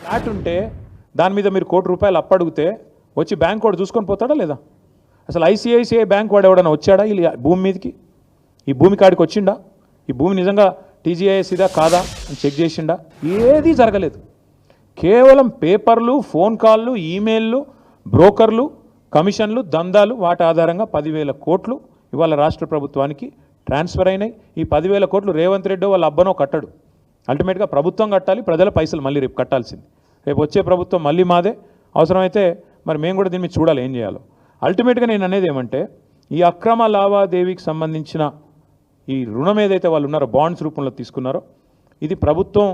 Flat ఉంటే దాని మీద మీరు ₹1,00,00,000 అప్పు అడిగితే వచ్చి బ్యాంక్ వాడు చూసుకొని పోతాడా లేదా? అసలు ఐసిఐసిఐ బ్యాంక్ వాడు ఎవడన్నా వచ్చాడా ఈ భూమి మీదకి? ఈ భూమి కాడికి వచ్చిండా? ఈ భూమి నిజంగా టీజీఐఎస్ ఇదా కాదా అని చెక్ చేసిండా? ఏదీ జరగలేదు. కేవలం పేపర్లు, ఫోన్ కాళ్ళు, ఈమెయిల్లు, బ్రోకర్లు, కమిషన్లు, దందాలు, వాటి ఆధారంగా 10,000 కోట్లు ఇవాళ రాష్ట్ర ప్రభుత్వానికి ట్రాన్స్ఫర్ అయినాయి. ఈ 10,000 కోట్లు రేవంత్ రెడ్డి వాళ్ళ అబ్బనో కట్టడు. అల్టిమేట్గా ప్రభుత్వం కట్టాలి, ప్రజల పైసలు మళ్ళీ రేపు కట్టాల్సింది. రేపు వచ్చే ప్రభుత్వం మళ్ళీ మాదే. అవసరమైతే మరి మేము కూడా దీన్ని చూడాలి ఏం చేయాలో. అల్టిమేట్గా నేను అనేది ఏమంటే, ఈ అక్రమ లావాదేవీకి సంబంధించిన ఈ రుణం ఏదైతే వాళ్ళు ఉన్నారో బాండ్స్ రూపంలో తీసుకున్నారో, ఇది ప్రభుత్వం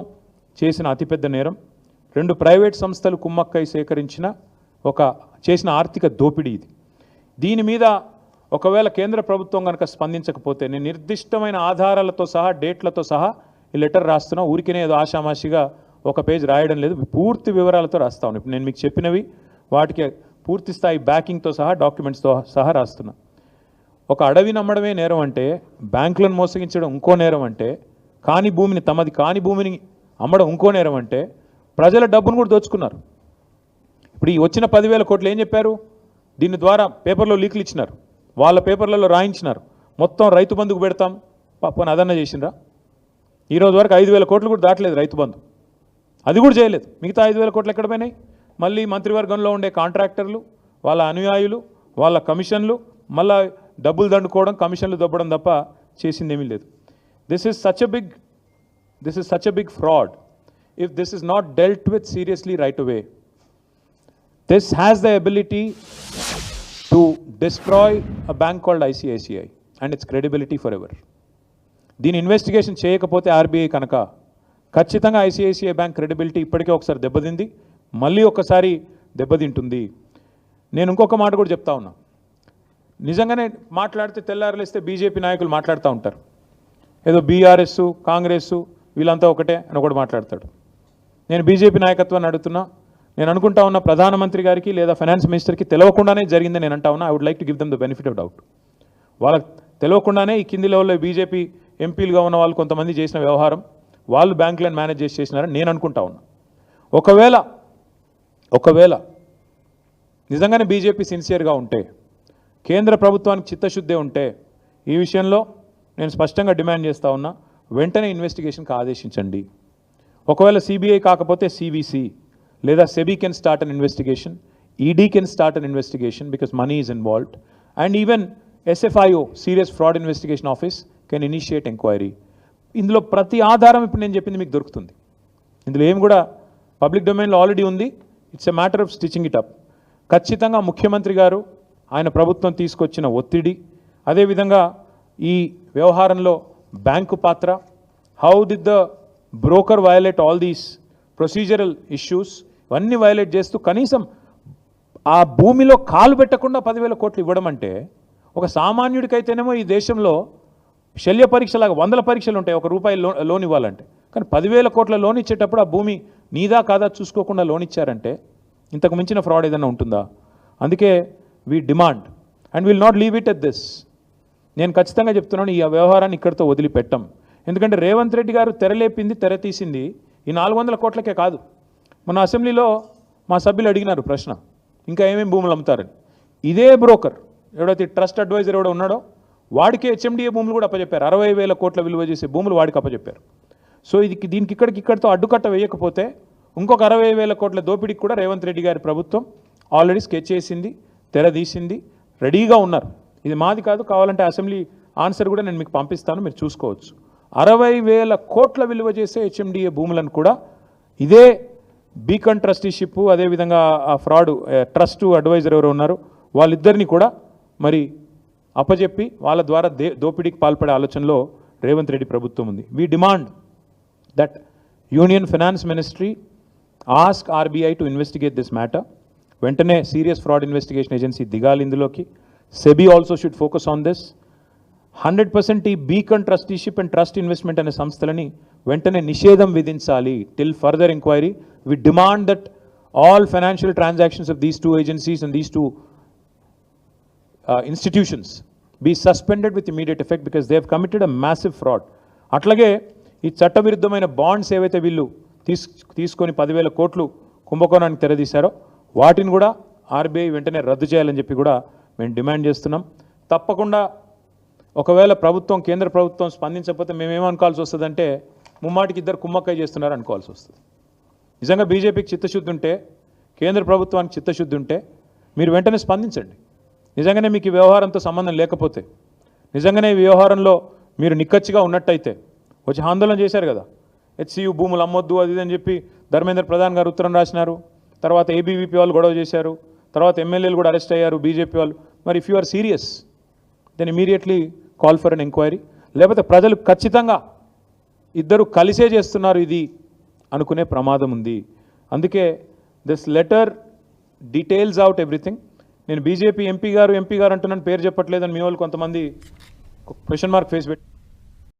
చేసిన అతిపెద్ద నేరం. 2 ప్రైవేట్ సంస్థలు కుమ్మక్కై సేకరించిన చేసిన ఆర్థిక దోపిడీ ఇది. దీని మీద ఒకవేళ కేంద్ర ప్రభుత్వం కనుక స్పందించకపోతే నేను నిర్దిష్టమైన ఆధారాలతో సహా, డేట్లతో సహా ఈ లెటర్ రాస్తున్నా. ఊరికినే ఏదో ఆషామాషిగా ఒక పేజ్ రాయడం లేదు, పూర్తి వివరాలతో రాస్తా ఉన్నాను. ఇప్పుడు నేను మీకు చెప్పినవి వాటికి పూర్తి స్థాయి బ్యాకింగ్తో సహా, డాక్యుమెంట్స్తో సహా రాస్తున్నా. ఒక అడవి నమ్మడమే నేరం అంటే, బ్యాంకులను మోసగించడం ఇంకో నేరం అంటే, కాని భూమిని తమది కాని భూమిని అమ్మడం ఇంకో నేరం అంటే, ప్రజల డబ్బును కూడా దోచుకున్నారు. ఇప్పుడు ఈ వచ్చిన 10,000 కోట్లు ఏం చెప్పారు? దీని ద్వారా పేపర్లో లీకులు ఇచ్చినారు, వాళ్ళ పేపర్లలో రాయించినారు, మొత్తం రైతు బంధుకు పెడతాం. పాపని అదన్నా చేసిండ్రా? ఈరోజు వరకు 5,000 కోట్లు కూడా దాటలేదు రైతు బంధు, అది కూడా చేయలేదు. మిగతా 5,000 కోట్లు ఎక్కడ పోయినాయి? మళ్ళీ మంత్రివర్గంలో ఉండే కాంట్రాక్టర్లు, వాళ్ళ అనుయాయులు, వాళ్ళ కమిషన్లు, మళ్ళా డబ్బులు దండుకోవడం, కమిషన్లు దొబ్బడం తప్ప చేసింది ఏమీ లేదు. This is such a big fraud. If this is not dealt with seriously right away, this has the ability to destroy a bank called ICICI and its credibility forever. దీని ఇన్వెస్టిగేషన్ చేయకపోతే ఆర్బీఐ కనుక ఖచ్చితంగా ICICI bank credibility ఇప్పటికే ఒకసారి దెబ్బతింది, మళ్ళీ ఒకసారి దెబ్బతింటుంది. నేను ఇంకొక మాట కూడా చెప్తా ఉన్నా. నిజంగానే మాట్లాడితే తెల్లారలేస్తే బీజేపీ నాయకులు మాట్లాడుతూ ఉంటారు, ఏదో బీఆర్ఎస్, కాంగ్రెస్ వీళ్ళంతా ఒకటే అని ఒకటి మాట్లాడతాడు. నేను బీజేపీ నాయకత్వాన్ని అడుగుతున్నా. నేను అనుకుంటా ఉన్న ప్రధానమంత్రి గారికి లేదా ఫైనాన్స్ మినిస్టర్కి తెలియకుండానే జరిగిందని నేను అంటా ఉన్నా. I would like to give them the benefit of doubt. వాళ్ళకి తెలియకుండానే ఈ కింది లెవెల్లో బీజేపీ ఎంపీలుగా ఉన్న వాళ్ళు కొంతమంది చేసిన వ్యవహారం, వాళ్ళు బ్యాంకులను మేనేజ్ చేసి చేసినారని నేను అనుకుంటా ఉన్నా. ఒకవేళ నిజంగానే బీజేపీ సిన్సియర్గా ఉంటే, కేంద్ర ప్రభుత్వానికి చిత్తశుద్ధి ఉంటే, ఈ విషయంలో నేను స్పష్టంగా డిమాండ్ చేస్తూ ఉన్నా, వెంటనే ఇన్వెస్టిగేషన్కి ఆదేశించండి. ఒకవేళ సిబిఐ కాకపోతే సిబిసి లేదా SEBI can start an investigation, ED can start an investigation because money is involved, and even SFIO, Serious Fraud Investigation Office, can initiate inquiry. ఇందులో ప్రతి ఆధారం ఇప్పుడు నేను చెప్పింది మీకు దొరుకుతుంది. ఇందులో ఏం కూడా పబ్లిక్ డొమైన్లో ఆల్రెడీ ఉంది. It's a matter of stitching it up. ఖచ్చితంగా ముఖ్యమంత్రి గారు, ఆయన ప్రభుత్వం తీసుకొచ్చిన ఒత్తిడి, అదేవిధంగా ఈ వ్యవహారంలో బ్యాంకు పాత్ర, how did the broker violate all these procedural issues, ఇవన్నీ వైలేట్ చేస్తూ కనీసం ఆ భూమిలో కాలు పెట్టకుండా 10,000 కోట్లు ఇవ్వడం అంటే, ఒక సామాన్యుడికైతేనేమో ఈ దేశంలో శల్య పరీక్షలాగా 100 పరీక్షలు ఉంటాయి ₹1 లోన్ ఇవ్వాలంటే. కానీ 10,000 కోట్ల లోన్ ఇచ్చేటప్పుడు ఆ భూమి నీదా కాదా చూసుకోకుండా లోన్ ఇచ్చారంటే ఇంతకు మించిన ఫ్రాడ్ ఏదైనా ఉంటుందా? అందుకే we demand and will not leave it at this. నేను ఖచ్చితంగా చెప్తున్నాను, ఈ వ్యవహారాన్ని ఇక్కడితో వదిలిపెట్టం. ఎందుకంటే రేవంత్ రెడ్డి గారు తెరలేపింది, తెర తీసింది ఈ 400 కోట్లకే కాదు. మన అసెంబ్లీలో మా సభ్యులు అడిగినారు ప్రశ్న, ఇంకా ఏమేమి భూములు అమ్ముతారని. ఇదే బ్రోకర్ ఎవడైతే ట్రస్ట్ అడ్వైజర్ ఎవడో ఉన్నాడో వాడికి HMDA భూములు కూడా అప్పచెప్పారు. 60,000 కోట్ల విలువ చేసే భూములు వాడికి అప్పచెప్పారు. సో దీనికి ఇక్కడితో అడ్డుకట్ట వేయకపోతే ఇంకొక 60,000 కోట్ల దోపిడీకి కూడా రేవంత్ రెడ్డి గారి ప్రభుత్వం ఆల్రెడీ స్కెచ్ చేసింది, తెర తీసింది, రెడీగా ఉన్నారు. ఇది మాది కాదు, కావాలంటే అసెంబ్లీ ఆన్సర్ కూడా నేను మీకు పంపిస్తాను, మీరు చూసుకోవచ్చు. 60,000 కోట్ల విలువ చేసే HMDA భూములను కూడా ఇదే బీకన్ ట్రస్టీషిప్, అదేవిధంగా ఆ ఫ్రాడ్ ట్రస్ట్ అడ్వైజర్ ఎవరు ఉన్నారు వాళ్ళిద్దరిని కూడా మరి అప్పచెప్పి వాళ్ళ ద్వారా దోపిడీకి పాల్పడే ఆలోచనలో రేవంత్ రెడ్డి ప్రభుత్వం ఉంది. We demand that union finance ministry ask RBI to investigate this matter. వెంటనే సీరియస్ ఫ్రాడ్ ఇన్వెస్టిగేషన్ ఏజెన్సీ దిగాలి ఇందులోకి. SEBI also should focus on this. 100% ఈ beacon trusteeship and trust investment అనే సంస్థలని వెంటనే నిషేధం విధించాలి till further enquiry. We demand that all financial transactions of these 2 agencies and these 2 institutions be suspended with immediate effect because they have committed a massive fraud. అట్లాగే ఈ చట్టవిరుద్ధమైన bonds ఏవైతే వీళ్ళు తీసుకొని 10,000 కోట్లు కుంభకోణానికి తెరదీశారో వాటిని కూడా ఆర్బీఐ వెంటనే రద్దు చేయాలని చెప్పి కూడా మేము డిమాండ్ చేస్తున్నాం. తప్పకుండా ఒకవేళ ప్రభుత్వం కేంద్ర ప్రభుత్వం స్పందించకపోతే మేమేమనుకోవాల్సి వస్తుందంటే ముమ్మాటికి ఇద్దరు కుమ్మక్కయ్య చేస్తున్నారు అనుకోవాల్సి వస్తుంది. నిజంగా బీజేపీకి చిత్తశుద్ధి ఉంటే, కేంద్ర ప్రభుత్వానికి చిత్తశుద్ధి ఉంటే మీరు వెంటనే స్పందించండి. నిజంగానే మీకు ఈ వ్యవహారంతో సంబంధం లేకపోతే, నిజంగానే ఈ వ్యవహారంలో మీరు నిక్కచ్చిగా ఉన్నట్టయితే వచ్చి ఆందోళన చేశారు కదా, హెచ్సియు భూములు అమ్మొద్దు అది ఇది అని చెప్పి ధర్మేంద్ర ప్రధాన్ గారు ఉత్తరం రాసినారు. తర్వాత ఏబీవీపీ వాళ్ళు గొడవ చేశారు. తర్వాత ఎమ్మెల్యేలు కూడా అరెస్ట్ అయ్యారు బీజేపీ వాళ్ళు. మరి if you are serious then immediately call for an enquiry. లేకపోతే ప్రజలు ఖచ్చితంగా ఇద్దరు కలిసే చేస్తున్నారు ఇది అనుకునే ప్రమాదం ఉంది. అందుకే this letter details out everything. నేను బీజేపీ ఎంపీ గారు అంటున్నాను, పేరు చెప్పట్లేదని మీ వాళ్ళు కొంతమంది క్వశ్చన్ మార్క్ ఫేస్ పెట్టి